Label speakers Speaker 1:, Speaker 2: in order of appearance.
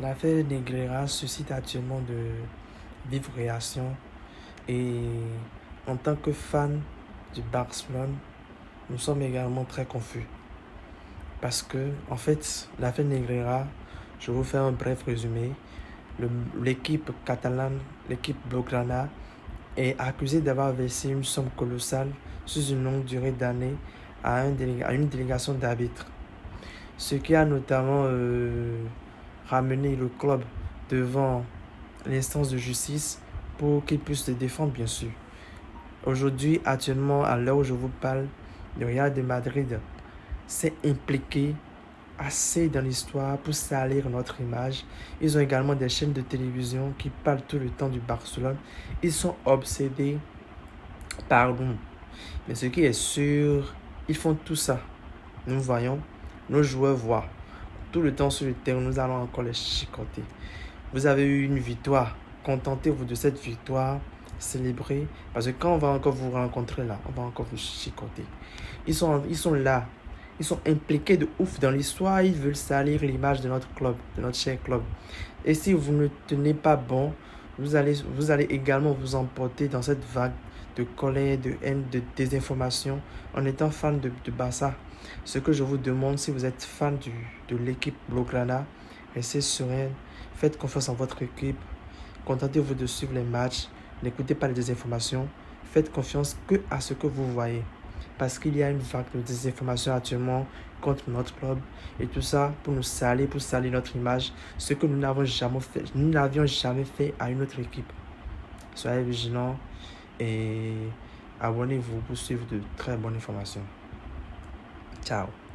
Speaker 1: L'affaire Negreira suscite actuellement de vives réactions et en tant que fan du Barcelone, nous sommes également très confus. Parce que, en fait, l'affaire Negreira, je vais vous faire un bref résumé. L'équipe catalane, l'équipe Blaugrana, est accusée d'avoir versé une somme colossale sur une longue durée d'années à une délégation d'arbitres. Ce qui a notamment ramené le club devant l'instance de justice pour qu'il puisse se défendre, bien sûr. Aujourd'hui, actuellement, à l'heure où je vous parle, le Real de Madrid s'est impliqué assez dans l'histoire pour salir notre image. Ils ont également des chaînes de télévision qui parlent tout le temps du Barcelone. Ils sont obsédés par nous. Mais ce qui est sûr, ils font tout ça. Nous voyons, nos joueurs voient. Tout le temps sur le terrain, nous allons encore les chicoter. Vous avez eu une victoire. Contentez-vous de cette victoire. Célébrez. Parce que quand on va encore vous rencontrer là, on va encore vous chicoter. Ils sont là. Ils sont impliqués de ouf dans l'histoire. Ils veulent salir l'image de notre club, de notre cher club. Et si vous ne tenez pas bon, vous allez également vous emporter dans cette vague de colère, de haine, de désinformation en étant fan de Barça. Ce que je vous demande, si vous êtes fan de l'équipe Blaugrana, restez serein, faites confiance en votre équipe, contentez-vous de suivre les matchs, n'écoutez pas les désinformations, faites confiance que à ce que vous voyez. Parce qu'il y a une vague de désinformation actuellement contre notre club et tout ça pour nous salir, pour salir notre image, ce que nous n'avions jamais fait à une autre équipe. Soyez vigilants et abonnez-vous pour suivre de très bonnes informations. Ciao.